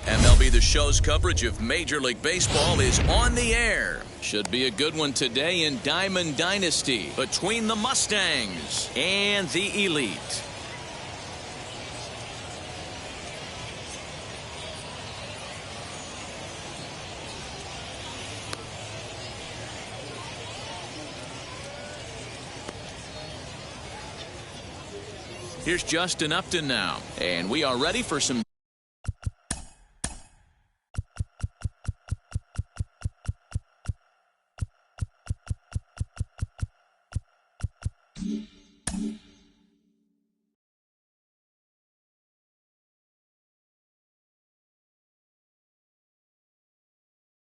MLB The Show's coverage of Major League Baseball is on the air. Should be a good one today in Diamond Dynasty between the Mustangs and the Elite. Here's Justin Upton now, and we are ready for some.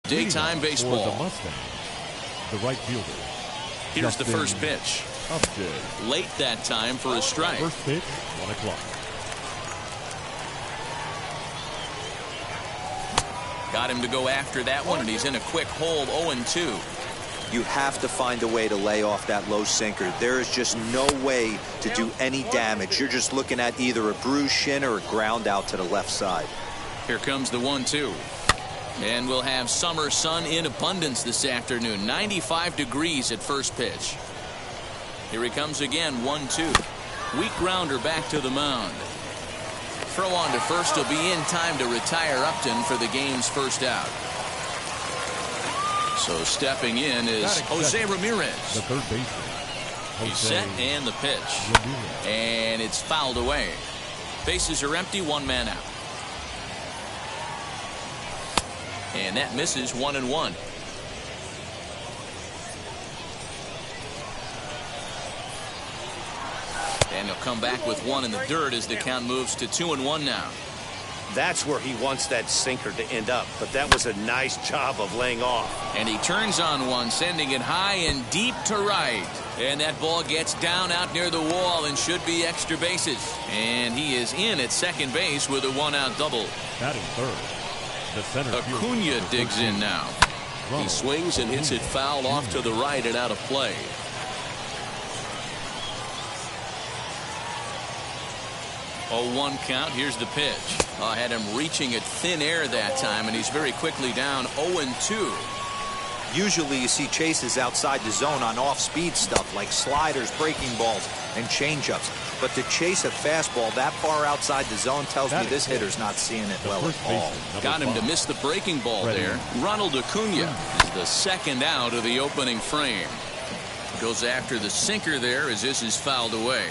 Daytime baseball. For the Mustangs, the right fielder. Here's the first pitch. Upton. Late that time for a strike. First pitch, 1 o'clock. Got him to go after that one, and he's in a quick hold, 0-2. You have to find a way to lay off that low sinker. There is just no way to do any damage. You're just looking at either a bruised shin or a ground out to the left side. Here comes the 1-2. And we'll have summer sun in abundance this afternoon. 95 degrees at first pitch. Here he comes again, 1-2. Weak grounder back to the mound. Throw on to first will be in time to retire Upton for the game's first out. So stepping in is Jose Ramirez. The third baseman. He's set and the pitch. Ramirez. And it's fouled away. Bases are empty, 1 man out. And that misses, 1-1. And he'll come back with one in the dirt as the count moves to 2-1 now. That's where he wants that sinker to end up, but that was a nice job of laying off. And he turns on one, sending it high and deep to right. And that ball gets down out near the wall and should be extra bases. And he is in at second base with a 1-out double. Batting third. The center Acuna digs in now. He swings and hits it foul off to the right and out of play. 0-1 count. Here's the pitch. Had him reaching at thin air that time, and he's very quickly down 0-2. Usually you see chases outside the zone on off-speed stuff like sliders, breaking balls, and changeups. But to chase a fastball that far outside the zone tells me this hitter's not seeing it well at all. Got him to miss the breaking ball there. Ronald Acuna is the second out of the opening frame. Goes after the sinker there as this is fouled away.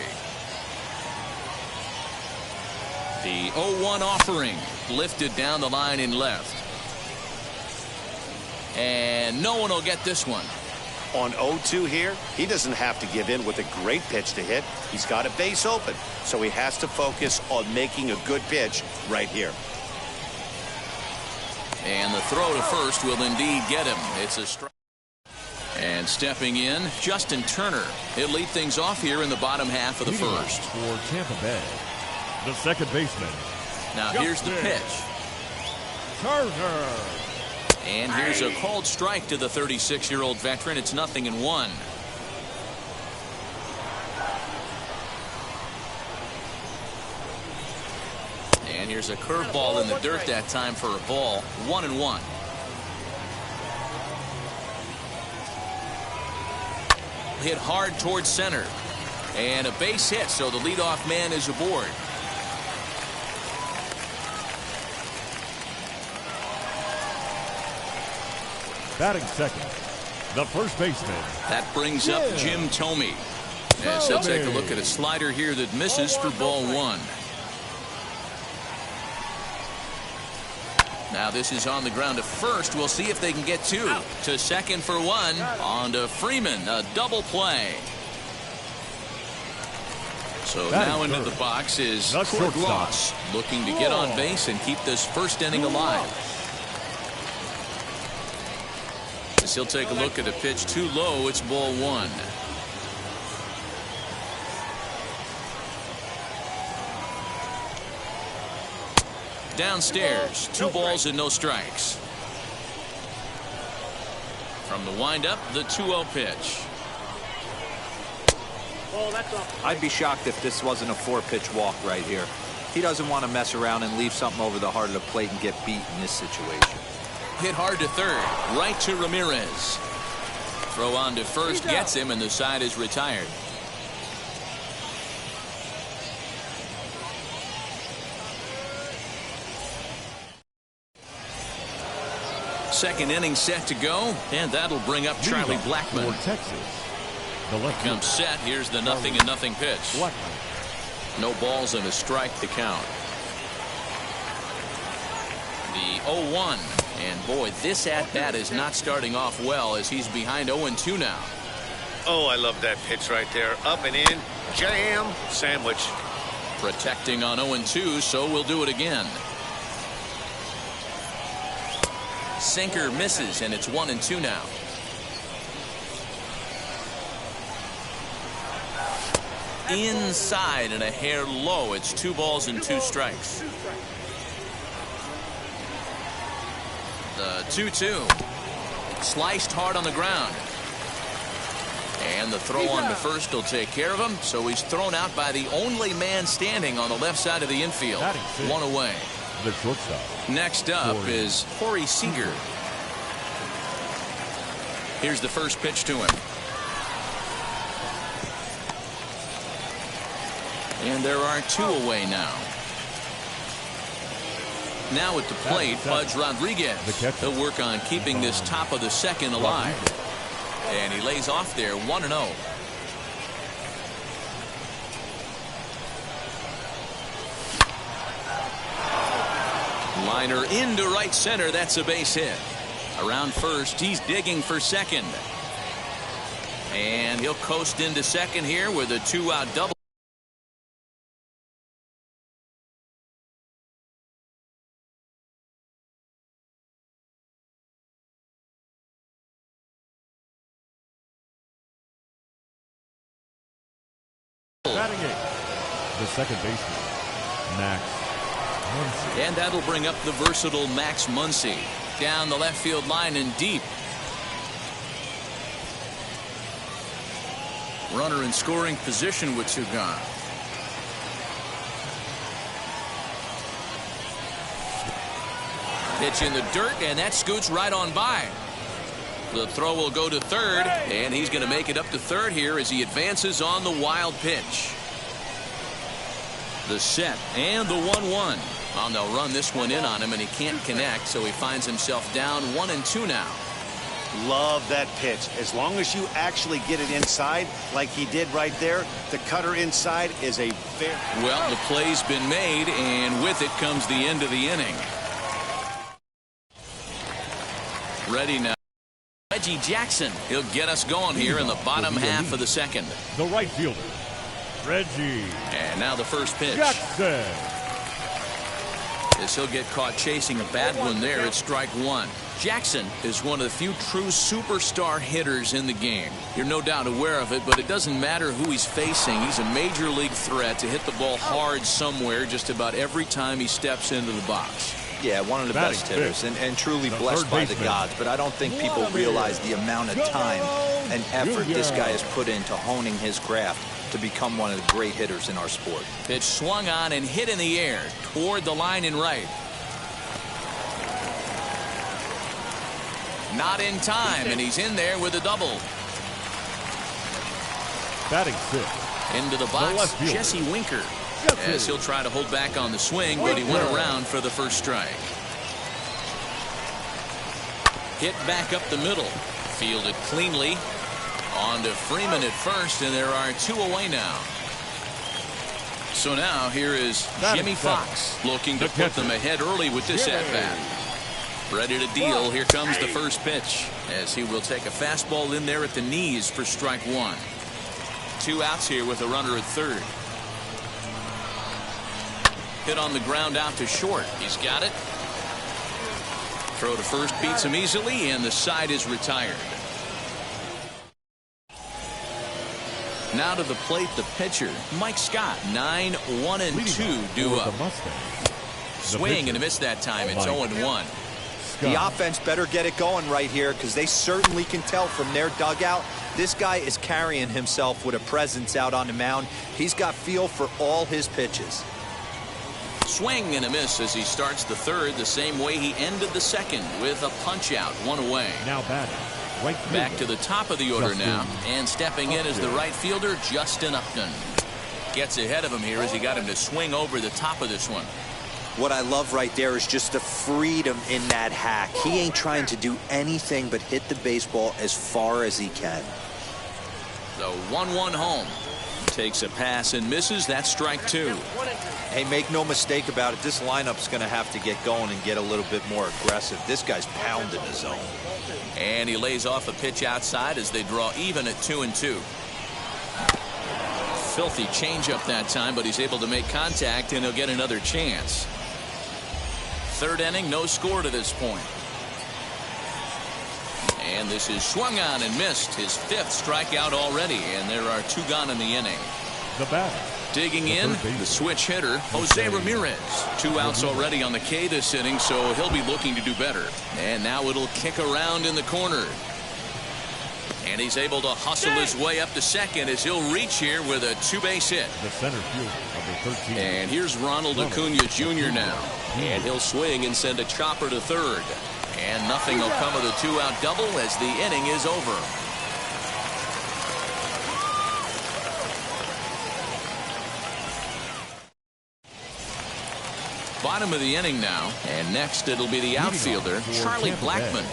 The 0-1 offering lifted down the line in left. And no one will get this one. On 0-2 here, he doesn't have to give in with a great pitch to hit. He's got a base open, so he has to focus on making a good pitch right here. And the throw to first will indeed get him. It's a strike. And stepping in, Justin Turner. He'll lead things off here in the bottom half of the first. For Tampa Bay, the second baseman. Now here's the pitch. Turner. And here's a called strike to the 36-year-old veteran. It's 0-1. And here's a curveball in the dirt that time for a ball. 1-1. Hit hard towards center. And a base hit, so the leadoff man is aboard. Batting second, the first baseman. That brings up Jim Thome. As he'll take a look at a slider here that misses for ball one. Now this is on the ground to first. We'll see if they can get two. To second for one. On to Freeman. A double play. So now into the box is Kurt Ross, looking to get on base and keep this first inning alive. As he'll take a look at a pitch too low, it's ball one. Downstairs, 2 balls and no strikes. From the windup, the 2-0 pitch. I'd be shocked if this wasn't a 4-pitch walk right here. He doesn't want to mess around and leave something over the heart of the plate and get beat in this situation. Hit hard to third, right to Ramirez. Throw on to first gets him, and the side is retired. Second inning set to go, and that'll bring up Charlie Blackmon. For Texas, the left Comes set. Here's the 0-0 pitch. Blackmon. No balls and a strike to count. The 0-1. And boy, this at-bat is not starting off well as he's behind 0-2 now. Oh, I love that pitch right there. Up and in. Jam. Sandwich. Protecting on 0-2, so we'll do it again. Sinker misses, and it's 1-2 now. Inside and a hair low. It's 2 balls and 2 strikes. The 2-2. Sliced hard on the ground. And the throw on to first will take care of him. So he's thrown out by the only man standing on the left side of the infield. 1 away. The shortstop. Next up is Corey Seager. Here's the first pitch to him. And there are 2 away now. Now at the plate, Pudge Rodriguez. He'll work on keeping this top of the second alive. And he lays off there 1-0. Liner into right center. That's a base hit. Around first, he's digging for second. And he'll coast into second here with a 2-out double. Batting eighth, the second baseman, Max Muncy. And that'll bring up the versatile Max Muncy. Down the left field line and deep. Runner in scoring position with 2 gone. Pitch in the dirt, and that scoots right on by. The throw will go to third, and he's going to make it up to third here as he advances on the wild pitch. The set and the 1-1. They'll run this one in on him, and he can't connect, so he finds himself down 1-2 now. Love that pitch. As long as you actually get it inside, like he did right there, the cutter inside is a very... Well, the play's been made, and with it comes the end of the inning. Ready now. Reggie Jackson. He'll get us going here in the bottom half of the second. The right fielder, Reggie. And now the first pitch. Jackson. As he'll get caught chasing a bad one there at strike one. Jackson is one of the few true superstar hitters in the game. You're no doubt aware of it, but it doesn't matter who he's facing. He's a major league threat to hit the ball hard somewhere just about every time he steps into the box. Yeah, one of the best hitters and truly blessed by the gods. But I don't think people realize the amount of time and effort this guy has put into honing his craft to become one of the great hitters in our sport. Pitch swung on and hit in the air toward the line and right. Not in time, and he's in there with a double. Batting sixth. Into the box, Jesse Winker. As he'll try to hold back on the swing, but he went around for the first strike. Hit back up the middle. Fielded cleanly. On to Freeman at first, and there are two away now. So now here is Jimmy Fox looking to put them ahead early with this at-bat. Ready to deal. Here comes the first pitch as he will take a fastball in there at the knees for strike one. 2 outs here with a runner at third. Hit on the ground out to short. He's got it. Throw to first beats him easily, and the side is retired. Now to the plate, the pitcher, Mike Scott. 9-1-2 due up. Swing and a miss that time. It's 0-1. The offense better get it going right here, because they certainly can tell from their dugout this guy is carrying himself with a presence out on the mound. He's got feel for all his pitches. Swing and a miss as he starts the third the same way he ended the second with a punch out, 1 away. Now batting. Back to the top of the order now, and stepping in as the right fielder, Justin Upton. Gets ahead of him here as he got him to swing over the top of this one. What I love right there is just the freedom in that hack. He ain't trying to do anything but hit the baseball as far as he can. The 1-1 home. Takes a pass and misses. That's strike two. Hey, make no mistake about it. This lineup's going to have to get going and get a little bit more aggressive. This guy's pounding the zone. And he lays off a pitch outside as they draw even at 2-2. Filthy changeup that time, but he's able to make contact, and he'll get another chance. Third inning, no score to this point. And this is swung on and missed. His 5th strikeout already, and there are 2 gone in the inning. The batter. Digging in, the switch hitter, Jose Ramirez. 2 outs already on the K this inning, so he'll be looking to do better. And now it'll kick around in the corner. And he's able to hustle his way up to second as he'll reach here with a 2-base hit. The center fielder, number 13. And here's Ronald Acuna Jr. now. And he'll swing and send a chopper to third. And nothing will come of the 2-out double as the inning is over. Bottom of the inning now, and next it'll be the outfielder, Charlie Blackmon.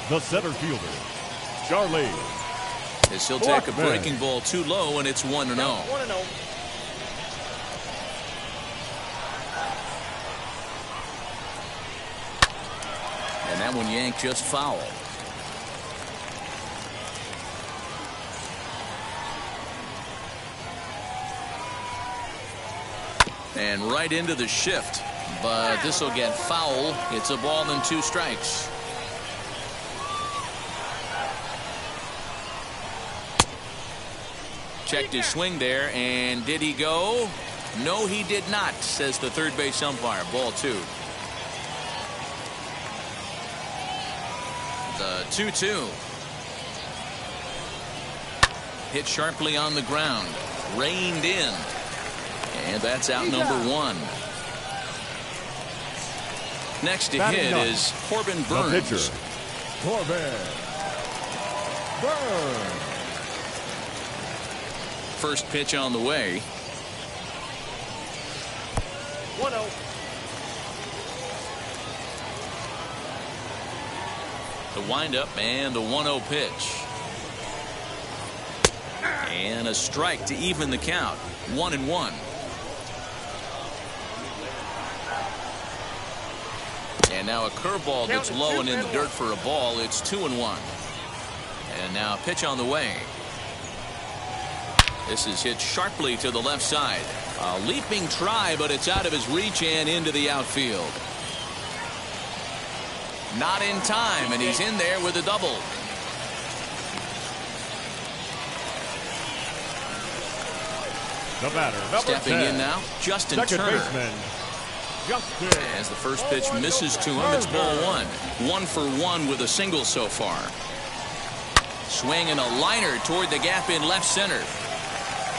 The center fielder, Charlie. As he'll take a breaking ball too low, and it's 1-0. And that one yanked just foul. And right into the shift. But this will get foul. It's a ball and 2 strikes. Checked his swing there, and did he go? No, he did not, says the third base umpire. Ball 2. The 2-2. Hit sharply on the ground. Reined in. And that's out number 1. Next to hit is Corbin Burns. The pitcher, Corbin Burns. First pitch on the way. 1-0. The windup and the 1-0 pitch. And a strike to even the count. 1-1. And now a curveball that's low and in the dirt for a ball. It's 2-1. And now a pitch on the way. This is hit sharply to the left side. A leaping try, but it's out of his reach and into the outfield. Not in time, and he's in there with a double. The batter, number Stepping 10. in now, Justin Second Turner. baseman, Justin. As the first pitch misses to him, it's ball one. 1 for 1 with a single so far. Swinging a liner toward the gap in left center.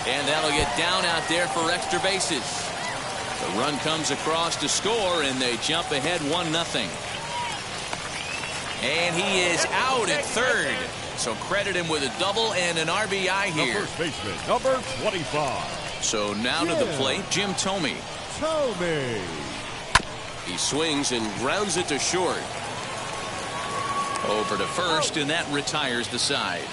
And that'll get down out there for extra bases. The run comes across to score, and they jump ahead 1-0. And he is out at third. So credit him with a double and an RBI here. The first baseman, number 25. So now to the plate, Jim Thome. Thome. He swings and grounds it to short. Over to first, and that retires the side.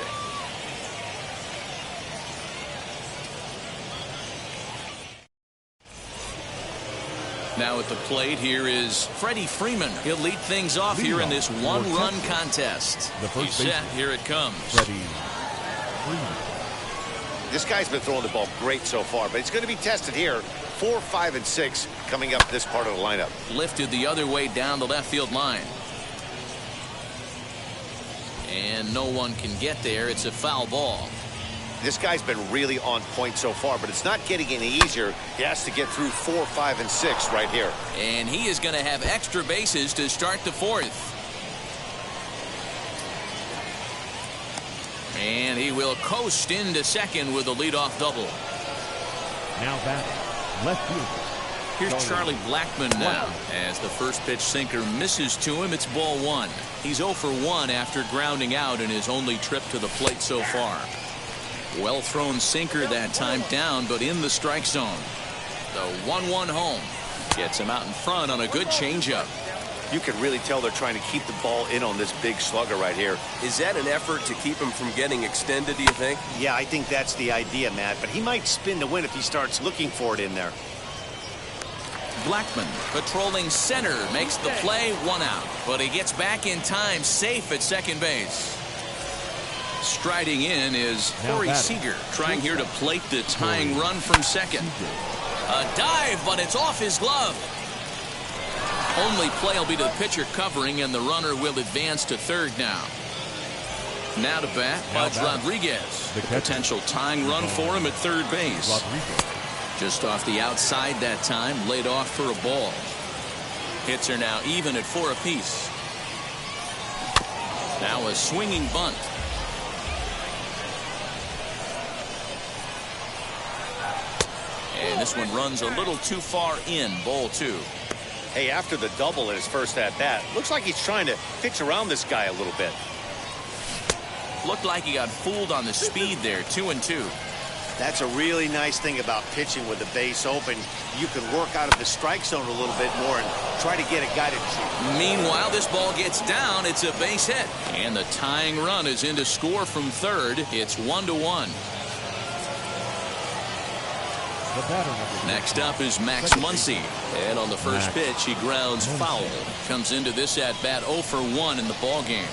Now at the plate, here is Freddie Freeman. He'll lead things off here in this one-run contest. He's set. Here it comes. Freddie Freeman. This guy's been throwing the ball great so far, but he's going to be tested here. 4, 5, and 6 coming up this part of the lineup. Lifted the other way down the left field line. And no one can get there. It's a foul ball. This guy's been really on point so far, but it's not getting any easier. He has to get through 4, 5, and 6 right here. And he is going to have extra bases to start the fourth. And he will coast into second with a leadoff double. Now batting, left fielder. Here's Charlie Blackmon now. As the first pitch sinker misses to him, it's ball one. He's 0 for 1 after grounding out in his only trip to the plate so far. Well thrown sinker that time, down but in the strike zone. The 1-1 home gets him out in front on a good changeup. You can really tell they're trying to keep the ball in on this big slugger right here. Is that an effort to keep him from getting extended, do you think? Yeah, I think that's the idea, Matt, but he might spin to win if he starts looking for it in there. Blackmon patrolling center makes the play, 1 out, but he gets back in time, safe at second base. Striding in is Corey Seager, trying here to plate the tying run from second. A dive, but it's off his glove. Only play will be to the pitcher covering, and the runner will advance to third now. Now to bat, Budge Rodriguez. The potential tying run for him at third base. Just off the outside that time, laid off for a ball. Hits are now even at 4 apiece. Now a swinging bunt. And this one runs a little too far in, ball 2. Hey, after the double in his first at-bat, looks like he's trying to pitch around this guy a little bit. Looked like he got fooled on the speed there, 2-2. That's a really nice thing about pitching with the base open. You can work out of the strike zone a little bit more and try to get a guy to shoot. Meanwhile, this ball gets down. It's a base hit. And the tying run is in to score from third. It's 1-1. Next up is Max Muncy. And on the first pitch, he grounds foul. Comes into this at-bat 0 for 1 in the ballgame.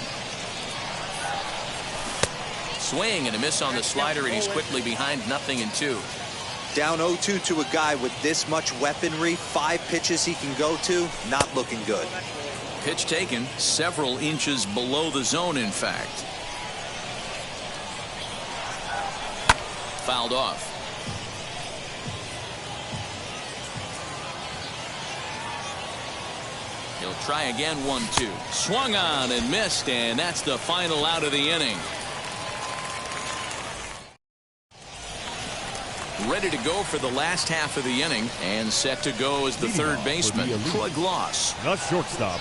Swing and a miss on the slider, and he's quickly behind 0-2. Down 0-2 to a guy with this much weaponry, 5 pitches he can go to, not looking good. Pitch taken several inches below the zone, in fact. Fouled off. He'll try again, 1-2. Swung on and missed, and that's the final out of the inning. Ready to go for the last half of the inning, and set to go as the third baseman, Troy Gloss. The shortstop.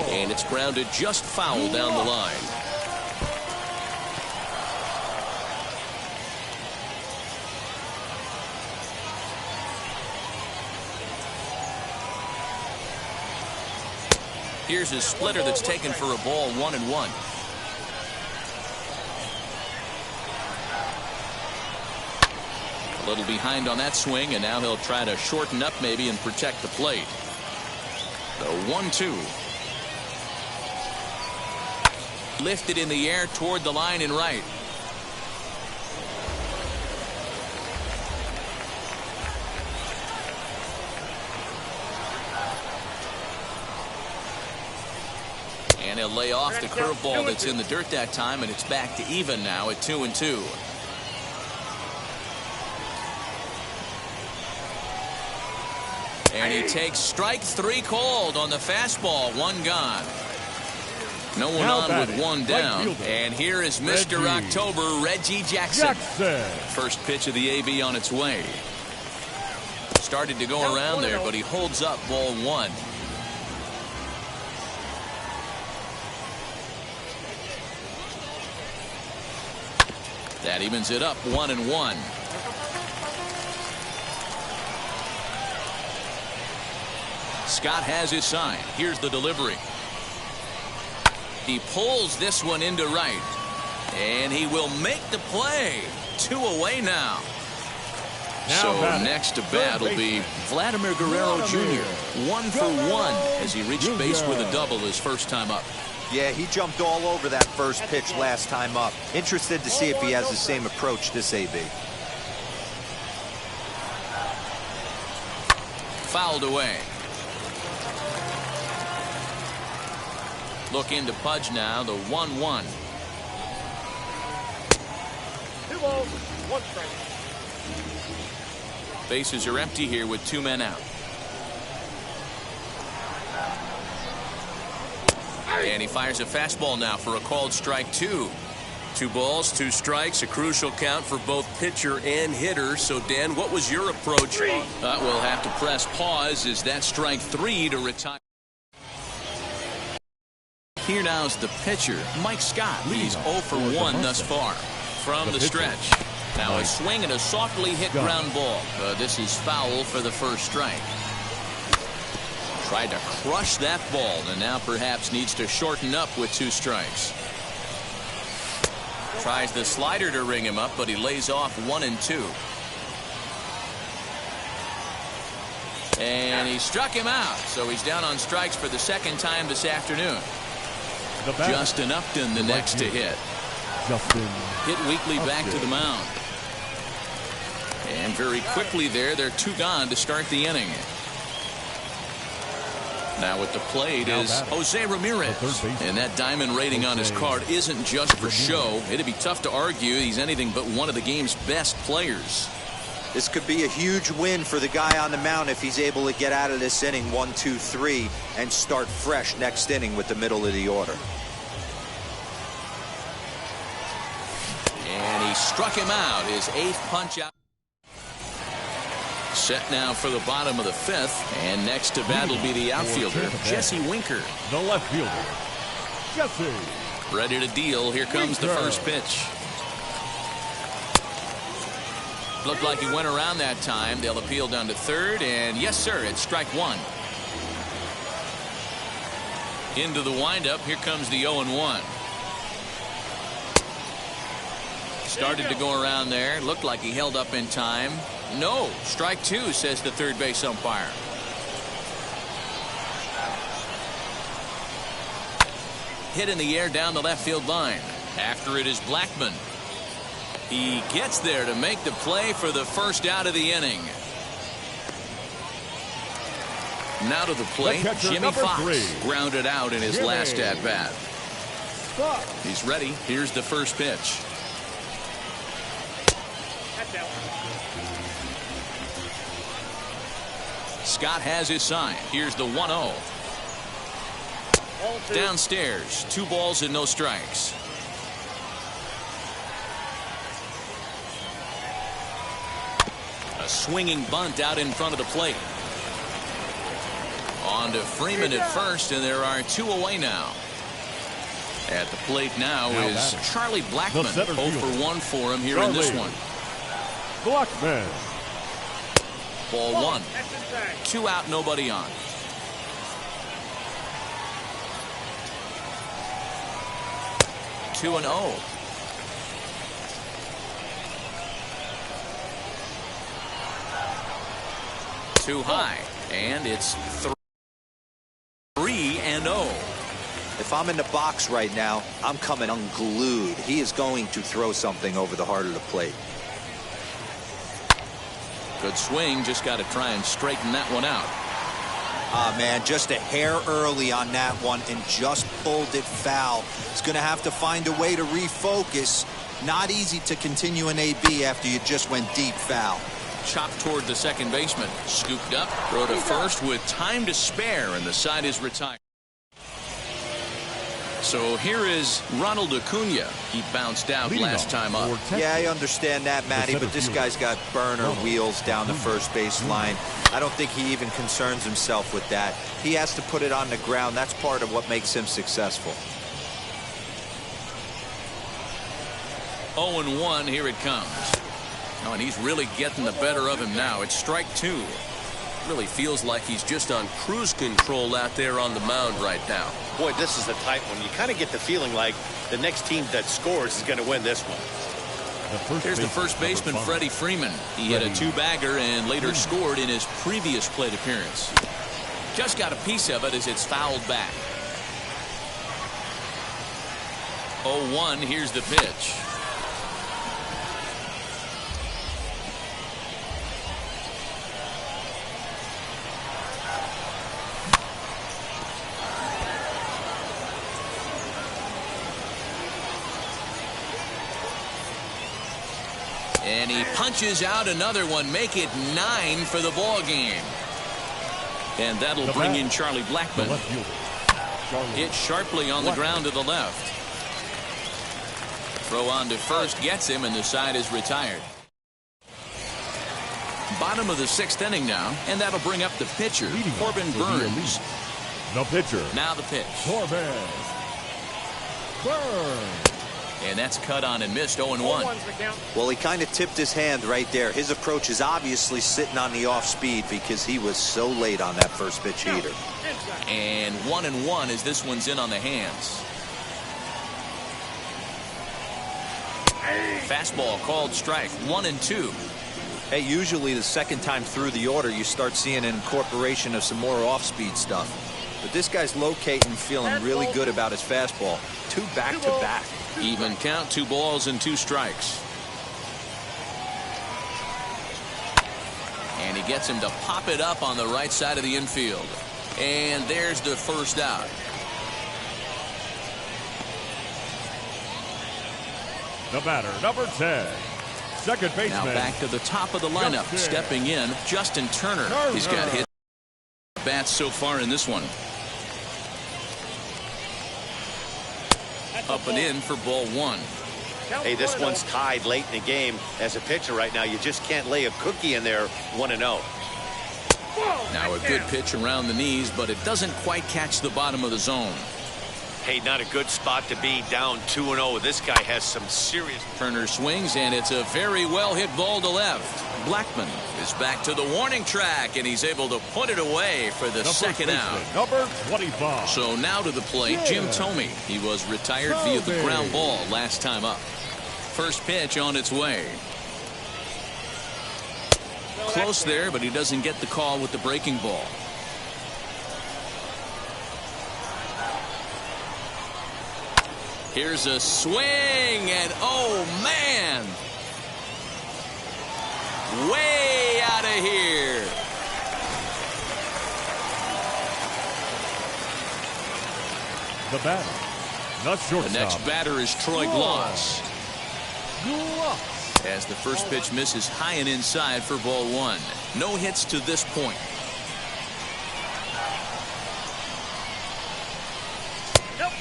And it's grounded just foul down the line. Here's his splitter that's taken for a ball, 1-1. A little behind on that swing, and now he'll try to shorten up maybe and protect the plate. The 1-2. Lifted in the air toward the line and right. And he'll lay off the curveball that's in the dirt that time, and it's back to even now at 2-2. And he takes strike 3 called on the fastball. 1 gone. No one now on with 1 down. And here is Mr. October, Reggie Jackson. First pitch of the AB on its way. Started to go around there, but he holds up ball 1. That evens it up 1-1. Scott has his sign. Here's the delivery. He pulls this one into right. And he will make the play. 2 away now. So next to bat will be Vladimir Guerrero Jr. 1 for 1 as he reached base with a double his first time up. Yeah, he jumped all over that first pitch last time up. Interested to see if he has the same approach this AB. Fouled away. Looking to Pudge now, the 1-1. 2 balls, 1 strike. Bases are empty here with 2 men out. And he fires a fastball now for a called strike 2. 2 balls, 2 strikes, a crucial count for both pitcher and hitter. So, Dan, what was your approach? We'll have to press pause. Is that strike 3 to retire? Here now is the pitcher, Mike Scott. He's 0 for 1 thus far from the stretch. Now a swing and a softly hit ground ball. This is foul for the first strike. Tried to crush that ball and now perhaps needs to shorten up with 2 strikes. Tries the slider to ring him up, but he lays off 1 and 2. And he struck him out, so he's down on strikes for the 2nd time this afternoon. Justin Upton the next to hit. Hit weekly back to the mound. And very quickly there, they're 2 gone to start the inning. Now at the plate is Jose Ramirez. And that diamond rating on his card isn't just for show. It'd be tough to argue he's anything but one of the game's best players. This could be a huge win for the guy on the mound if he's able to get out of this inning 1, 2, 3 and start fresh next inning with the middle of the order. And he struck him out, his 8th punch out. Set now for the bottom of the 5th, and next to bat will be the outfielder, Jesse Winker. The left fielder, Jesse. Ready to deal. Here comes the first pitch. Looked like he went around that time. They'll appeal down to 3rd, and yes, sir, it's strike 1. Into the windup. Here comes the 0-1. Started to go around there. Looked like he held up in time. No, strike 2, says the 3rd base umpire. Hit in the air down the left field line. After it is Blackmon. He gets there to make the play for the first out of the inning. Now to the plate, Jimmy Fox grounded out in his last at bat. He's ready. Here's the first pitch. Scott has his sign. Here's the 1-0. Downstairs, 2 balls and no strikes. A swinging bunt out in front of the plate. On to Freeman at first, and there are 2 away now. At the plate now is Charlie Blackmon. 0 for 1 for him here in this one. Blackmon. Ball 1. 2 out, nobody on. 2-0. Too high, and it's 3-0. If I'm in the box right now, I'm coming unglued. He is going to throw something over the heart of the plate. Good swing, just got to try and straighten that one out. Ah, man, just a hair early on that one and just pulled it foul. He's going to have to find a way to refocus. Not easy to continue an AB after you just went deep foul. Chopped toward the second baseman. Scooped up, throw to first with time to spare, and the side is retired. So here is Ronald Acuna. He bounced out last time up. Yeah, I understand that, Matty, but this guy's got burner wheels down the first base line. I don't think he even concerns himself with that. He has to put it on the ground. That's part of what makes him successful. 0-1, here it comes. Oh, and he's really getting the better of him now. It's strike two. Really feels like he's just on cruise control out there on the mound right now. Boy, this is a tight one. You kind of get the feeling like the next team that scores is going to win this one. Here's the first baseman, Freddie Freeman. He hit a two-bagger and later scored in his previous plate appearance. Just got a piece of it as it's fouled back. 0-1, here's the pitch. And he punches out another one, make it 9 for the ball game. And that'll bring in Charlie Blackmon. Hit sharply on the ground to the left. Throw on to first gets him, and the side is retired. Bottom of the 6th inning now, and that'll bring up the pitcher, Corbin Burns. The pitcher. Now the pitch. Corbin Burns. And that's cut on and missed. 0-1. Well, he kind of tipped his hand right there. His approach is obviously sitting on the off speed because he was so late on that first pitch heater. And 1-1 as this one's in on the hands. Fastball called strike. 1-2. Hey, usually the second time through the order you start seeing an incorporation of some more off-speed stuff. But this guy's locating, feeling really good about his fastball. 2 back-to-back. Even count, 2 balls and 2 strikes. And he gets him to pop it up on the right side of the infield. And there's the first out. The batter, number 10. Second baseman. Now back to the top of the lineup. Stepping in, Justin Turner. He's got hit bats so far in this one. Up and in for ball 1. Hey, this one's tied late in the game. As a pitcher right now, you just can't lay a cookie in there. 1-0. Now a good pitch around the knees, but it doesn't quite catch the bottom of the zone. Hey, not a good spot to be, down 2-0. This guy has some serious. Turner swings, and it's a very well hit ball to left. Blackmon is back to the warning track, and he's able to put it away for the second out. Number 25. So now to the plate, Jim Thome. He was retired via the ground ball last time up. First pitch on its way. Close there, but he doesn't get the call with the breaking ball. Here's a swing, and oh man, way out of here. The batter, the shortstop. The next batter is Troy Gloss. As the first pitch misses high and inside for ball 1. No hits to this point.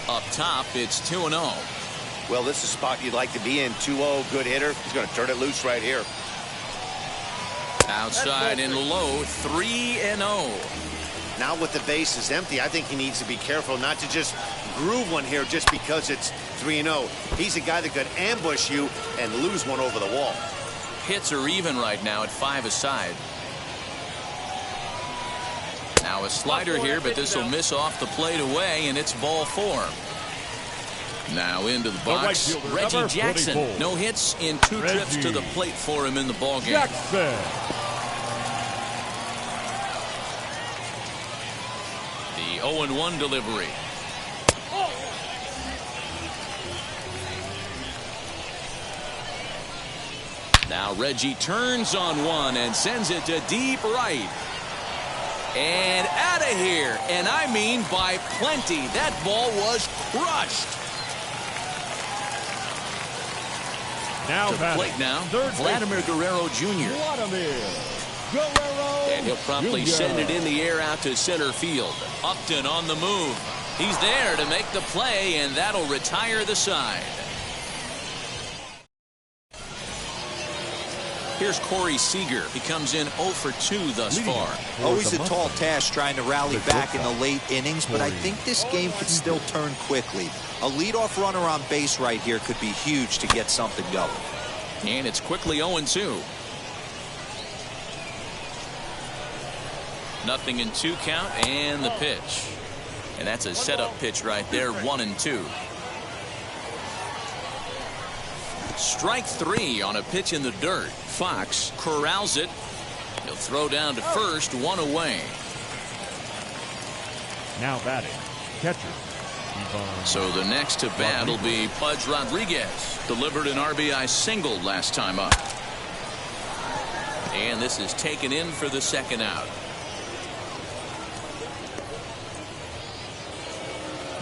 Up top, it's 2-0. Well, this is a spot you'd like to be in. 2-0, good hitter. He's going to turn it loose right here. Outside and low, 3-0. Now with the base is empty, I think he needs to be careful not to just groove one here just because it's 3-0. He's a guy that could ambush you and lose one over the wall. Hits are even right now at 5 aside. Now a slider here, but this will miss off the plate away, and it's ball 4. Now into the box, right fielder, Reggie number Jackson. 44. No hits in 2 trips to the plate for him in the ballgame. Jackson. The 0-1 delivery. Now Reggie turns on one and sends it to deep right. And out of here. And I mean by plenty. That ball was crushed. Now To the plate now, Vladimir Guerrero Jr. Vladimir Guerrero. And he'll promptly Jr. send it in the air out to center field. Upton on the move. He's there to make the play, and that'll retire the side. Here's Corey Seager. He comes in 0 for 2 thus far. Always a tall task trying to rally back in the late innings, but I think this game could still turn quickly. A leadoff runner on base right here could be huge to get something going. And it's quickly 0-2. Nothing in 2 count, and the pitch. And that's a setup pitch right there, 1-2. Strike 3 on a pitch in the dirt. Fox corrals it. He'll throw down to first, 1 away. Now batting, catcher. So the next to bat will be Pudge Rodriguez. Delivered an RBI single last time up. And this is taken in for the second out.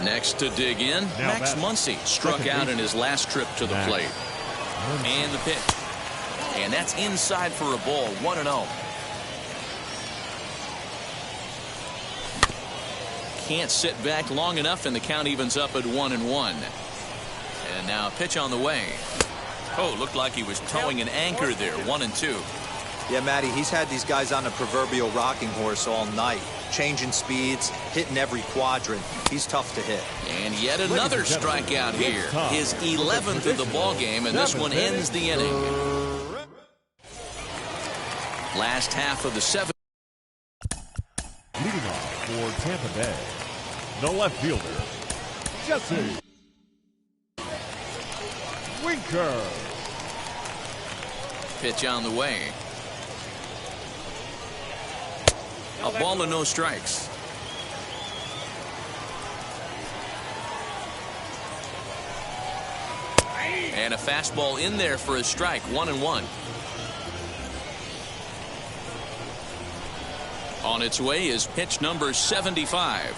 Next to dig in, Max Muncy struck out in his last trip to the plate. And the pitch. And that's inside for a ball, 1-0. Can't sit back long enough, and the count evens up at 1-1. And now a pitch on the way. Oh, looked like he was towing an anchor there, 1-2. Yeah, Matty, he's had these guys on a proverbial rocking horse all night. Changing speeds, hitting every quadrant. He's tough to hit. And yet another strikeout here. His 11th of the ball game, and this one ends the inning. Last half of the 7th. Leading off for Tampa Bay, the left fielder, Jesse Winker. Pitch on the way. A ball and no strikes. And a fastball in there for a strike, 1-1. On its way is pitch number 75.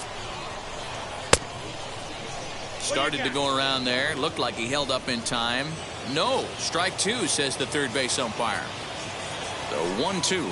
Started to go around there. Looked like he held up in time. No, strike 2, says the third base umpire. The 1-2.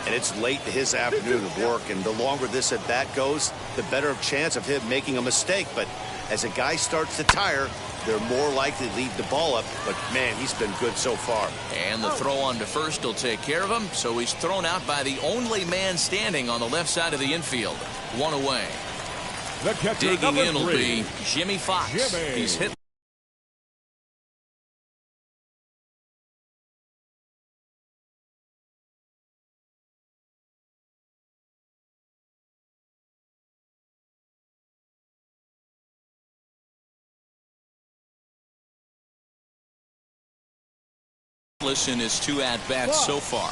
And it's late in his afternoon of work, and the longer this at bat goes, the better chance of him making a mistake. But as a guy starts to tire, they're more likely to leave the ball up. But man, he's been good so far. And the throw on to first will take care of him, so he's thrown out by the only man standing on the left side of the infield. 1 away. The catcher, digging in will 3. be Jimmy Fox. He's hit. In his 2 at-bats so far.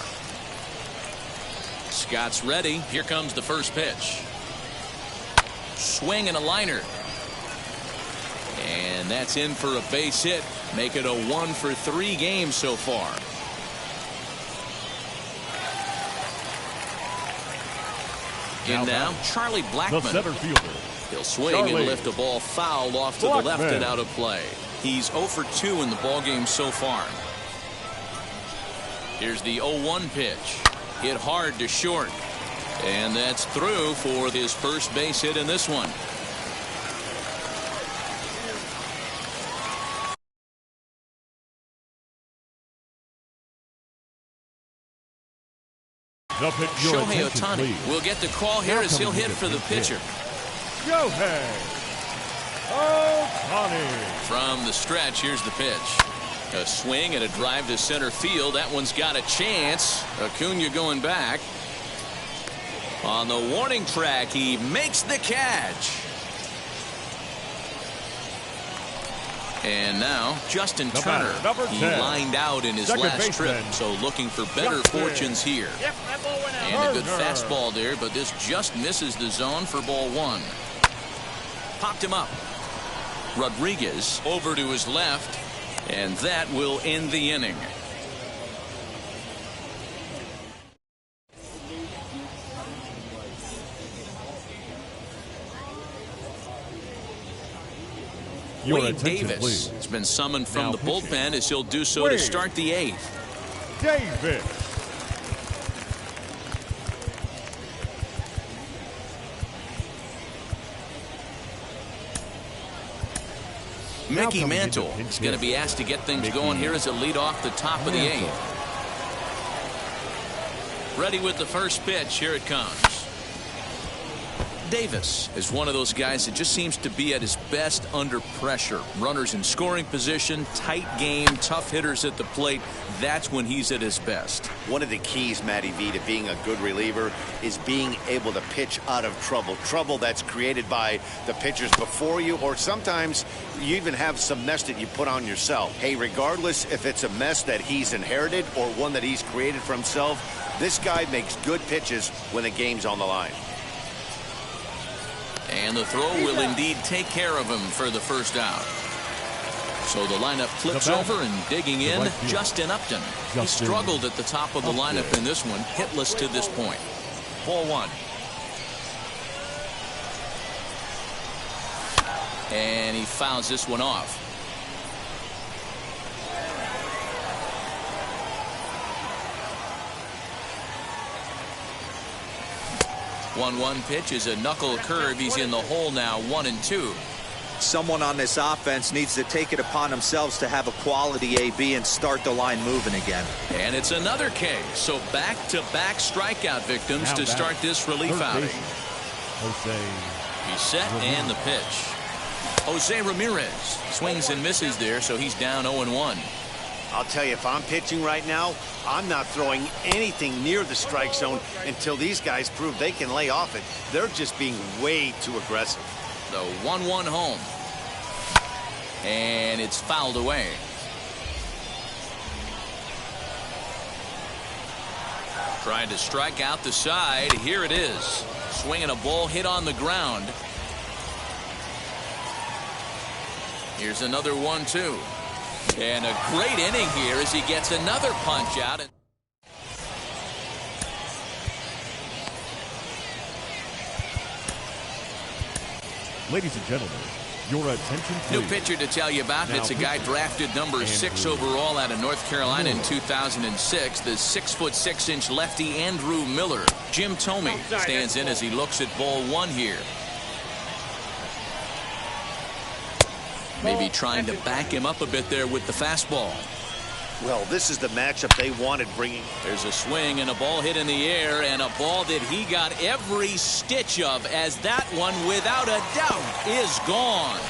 Scott's ready. Here comes the first pitch. Swing and a liner. And that's in for a base hit. Make it a 1 for 3 game so far. In now, Charlie Blackmon. The center fielder. He'll swing and lift a ball foul off to the left and out of play. He's 0 for 2 in the ballgame so far. Here's the 0-1 pitch. Hit hard to short. And that's through for his first base hit in this one. Shohei Ohtani will get the call here as he'll hit for the pitcher. Shohei Ohtani. From the stretch, here's the pitch. A swing and a drive to center field. That one's got a chance. Acuna going back. On the warning track, he makes the catch. And now Justin Turner. He lined out in his last trip, so looking for better fortunes here. And a good fastball there, but this just misses the zone for ball one. Popped him up. Rodriguez over to his left, and that will end the inning. Wade Davis has been summoned from the bullpen as he'll do so to start the eighth. Davis. Mickey Mantle is going to be asked to get things going here as a lead off the top of the eighth. Ready with the first pitch. Here it comes. Davis is one of those guys that just seems to be at his best under pressure. Runners in scoring position, tight game, tough hitters at the plate. That's when he's at his best. One of the keys, Matty V, to being a good reliever is being able to pitch out of trouble. Trouble that's created by the pitchers before you, or sometimes you even have some mess that you put on yourself. Hey, regardless if it's a mess that he's inherited or one that he's created for himself, this guy makes good pitches when the game's on the line. And the throw will indeed take care of him for the first out. So the lineup flips over, and digging in, Justin Upton. He struggled at the top of the lineup in this one, hitless to this point. Ball one. And he fouls this one off. One pitch is a knuckle curve. He's in the hole now, 1-2. Someone on this offense needs to take it upon themselves to have a quality AB and start the line moving again. And it's another K. So back-to-back strikeout victims to start this relief outing. He's set and the pitch. Jose Ramirez swings and misses there, so he's down 0-1. I'll tell you, if I'm pitching right now, I'm not throwing anything near the strike zone until these guys prove they can lay off it. They're just being way too aggressive. The 1-1 home. And it's fouled away. Trying to strike out the side. Here it is. Swinging a ball hit on the ground. Here's another 1-2. And a great inning here as he gets another punch out. Ladies and gentlemen, your attention please. New pitcher to tell you about. It's a guy drafted number 6 overall out of North Carolina in 2006. The 6'6" lefty Andrew Miller. Jim Thome stands in as he looks at ball one here. Maybe trying to back him up a bit there with the fastball. Well, this is the matchup they wanted bringing. There's a swing and a ball hit in the air, and a ball that he got every stitch of, as that one, without a doubt, is gone.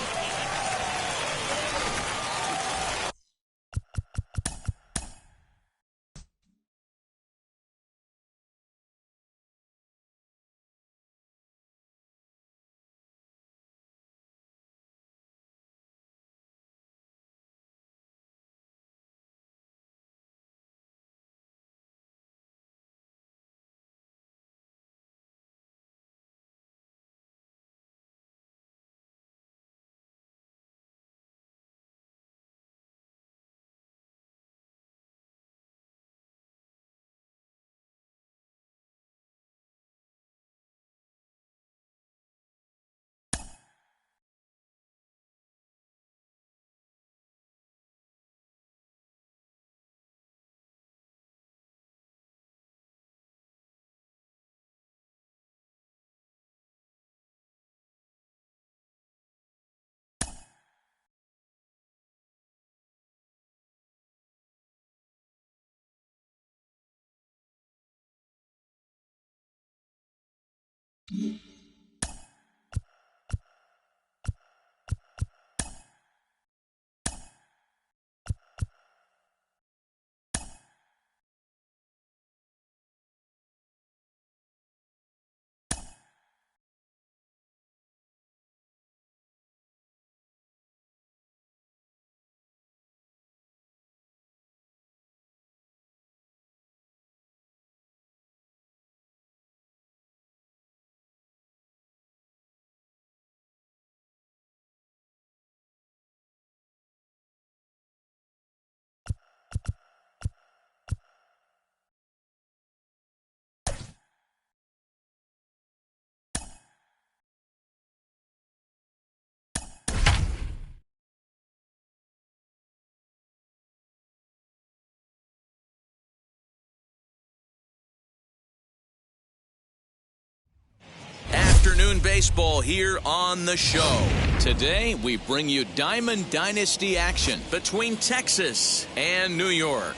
afternoon baseball here on the show. Today, we bring you Diamond Dynasty action between Texas and New York.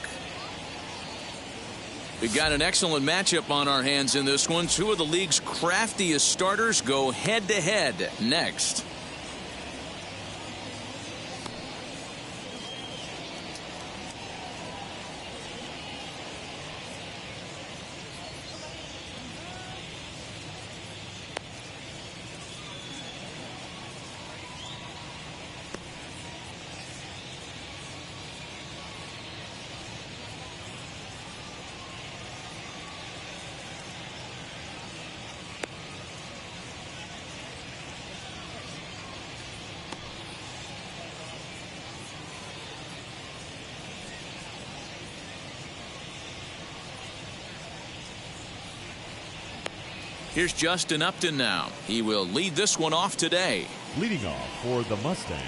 We've got an excellent matchup on our hands in this one. Two of the league's craftiest starters go head-to-head next. Here's Justin Upton now. He will lead this one off today. Leading off for the Mustangs,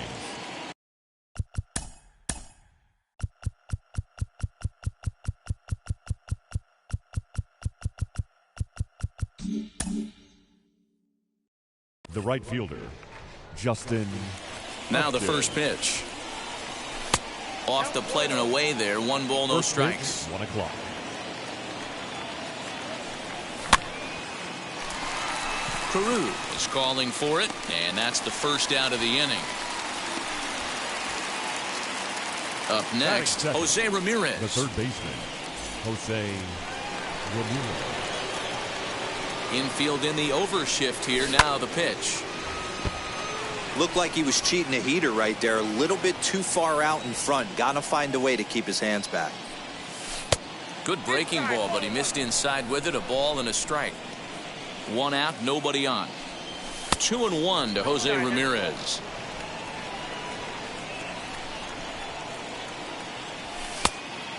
the right fielder, Justin Now the Upton. first pitch. Off the plate and away there. 1 ball, no First pitch, strikes. 1 o'clock. Carew is calling for it, and that's the first out of the inning. Up next, Second, Jose Ramirez. The third baseman, Jose Ramirez. Infield in the overshift here. Now the pitch. Looked like he was cheating a heater right there. A little bit too far out in front. Got to find a way to keep his hands back. Good breaking ball, but he missed inside with it. A ball and a strike. 1 out, nobody on. 2-1 to Jose Ramirez.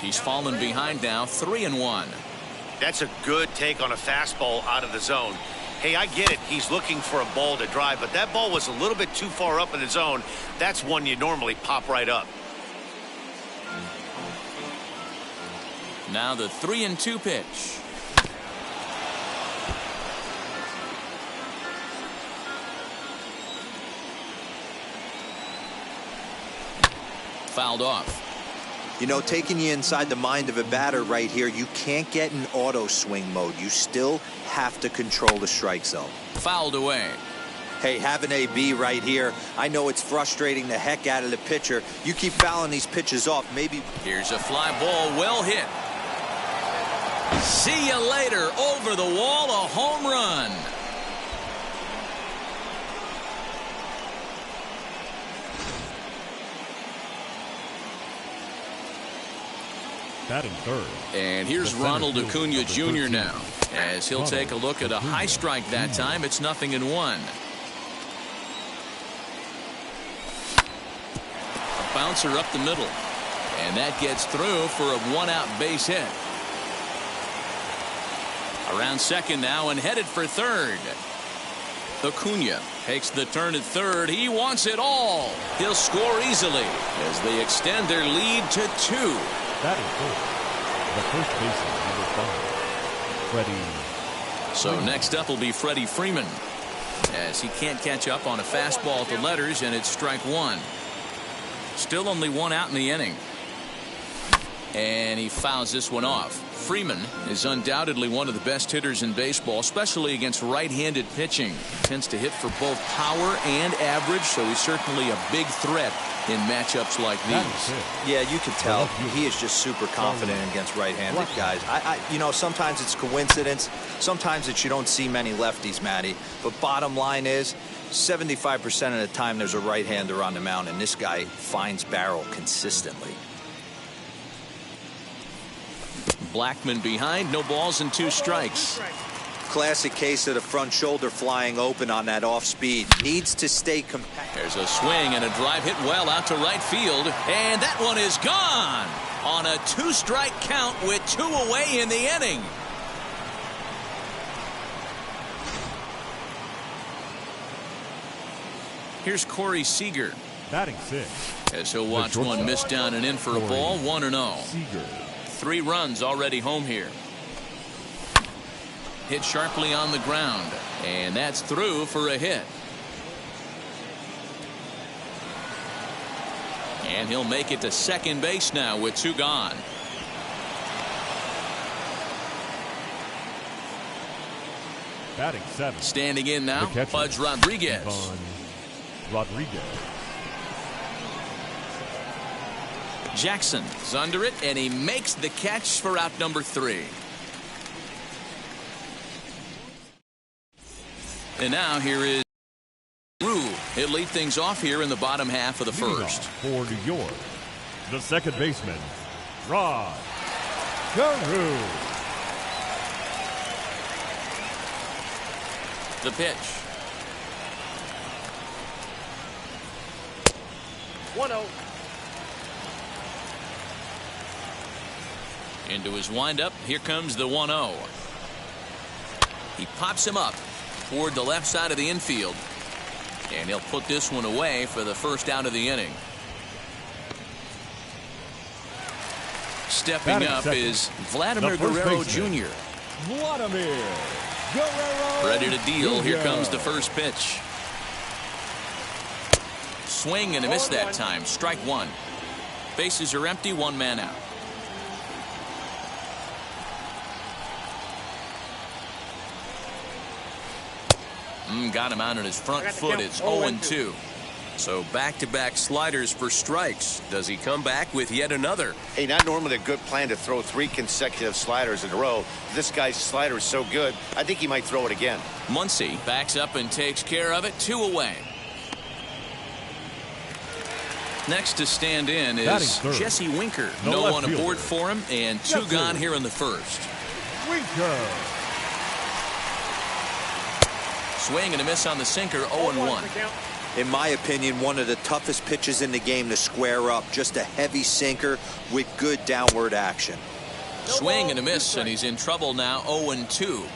He's fallen behind now. 3-1. That's a good take on a fastball out of the zone. Hey, I get it. He's looking for a ball to drive, but that ball was a little bit too far up in the zone. That's one you normally pop right up. Now the 3-2 pitch. Fouled off. You know, taking you inside the mind of a batter right here, you can't get in auto swing mode. You still have to control the strike zone. Fouled away. Hey, have an AB right here. I know it's frustrating the heck out of the pitcher. You keep fouling these pitches off. Maybe. Here's a fly ball, well hit. See you later. Over the wall, a home run. Batting third. And here's The center Ronald fielder, Acuna number Jr. 13. now, as he'll take a look at a high strike that time. It's 0-1. A bouncer up the middle, and that gets through for a 1-out base hit. Around second now and headed for third. Acuna takes the turn at third. He wants it all. He'll score easily as they extend their lead to 2. Batting fourth, the first baseman, number 5, Freddie. So next up will be Freddie Freeman, as he can't catch up on a fastball at the letters, and it's strike 1. Still only 1 out in the inning. And he fouls this one off. Freeman is undoubtedly one of the best hitters in baseball, especially against right-handed pitching. Tends to hit for both power and average, so he's certainly a big threat in matchups like these. Yeah, you can tell he is just super confident against right-handed guys. You know, sometimes it's coincidence. Sometimes it's you don't see many lefties, Matty. But bottom line is, 75% of the time there's a right-hander on the mound, and this guy finds barrel consistently. Blackman behind, no balls and 2 strikes. Classic case of the front shoulder flying open on that off speed. Needs to stay compact. There's a swing and a drive hit well out to right field, and that one is gone on a 2-strike count with 2 away in the inning. Here's Corey Seager, Batting sixth, as he'll watch one miss down and in for a ball. 1-0. Seager. 3 runs already home here. Hit sharply on the ground, and that's through for a hit. And he'll make it to second base now with 2 gone. Batting 7. Standing in now, The catcher, Pudge Rodriguez. Ivan Rodriguez. Jackson's under it, and he makes the catch for out number 3. And now here is Rue. He'll lead things off here in the bottom half of the first. For New York, the second baseman, Rod Carew. The pitch. 1-0. Into his windup. Here comes the 1-0. He pops him up toward the left side of the infield. And he'll put this one away for the first out of the inning. Stepping Batting up second, is Vladimir the first Guerrero baseman, Jr. Vladimir Guerrero. Ready to deal. Here Jr. comes the first pitch. Swing and a miss that time. Strike 1. Bases are empty. 1 man out. Got him out on his front foot. It's 0-2. So back-to-back sliders for strikes. Does he come back with yet another? Hey, not normally a good plan to throw 3 consecutive sliders in a row. This guy's slider is so good, I think he might throw it again. Muncy backs up and takes care of it. 2 away. Next to stand in is Jesse Winker. No one aboard for him, and 2 gone here in the first. Winker. Swing and a miss on the sinker. 0-1. In my opinion, one of the toughest pitches in the game to square up. Just a heavy sinker with good downward action. Swing and a miss, and he's in trouble now. 0-2.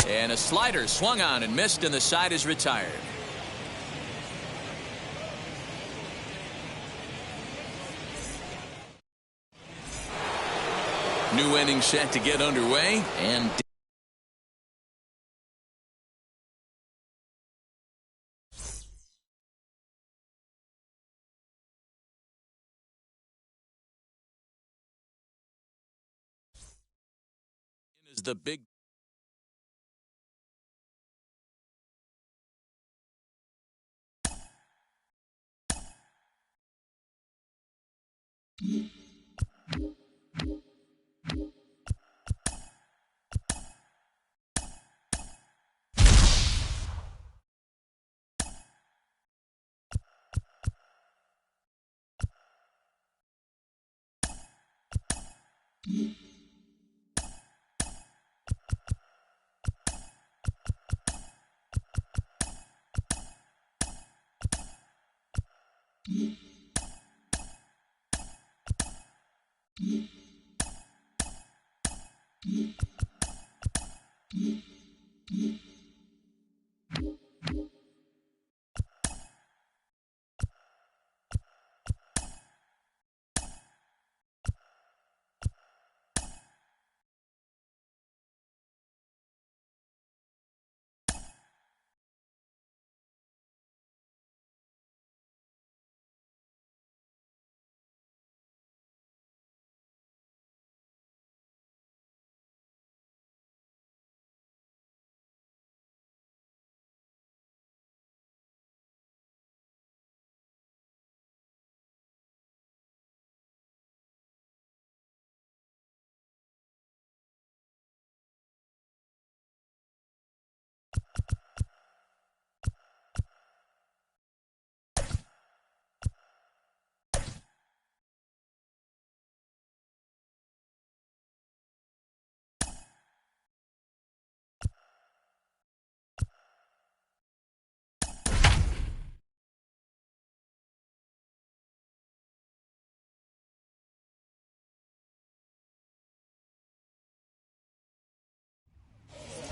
And a slider swung on and missed, and the side is retired. New inning set to get underway, and is the big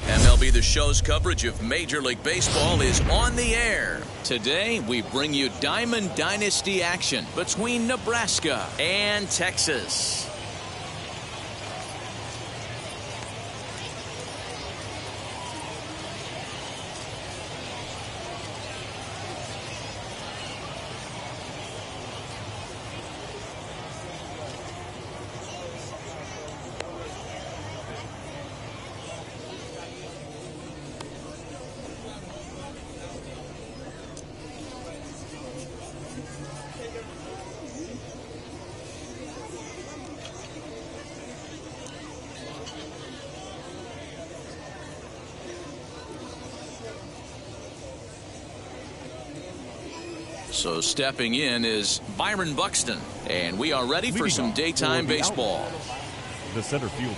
MLB The Show's coverage of Major League Baseball is on the air. Today, we bring you Diamond Dynasty action between Nebraska and Texas. So stepping in is Byron Buxton. And we are ready for some daytime baseball. The center fielder.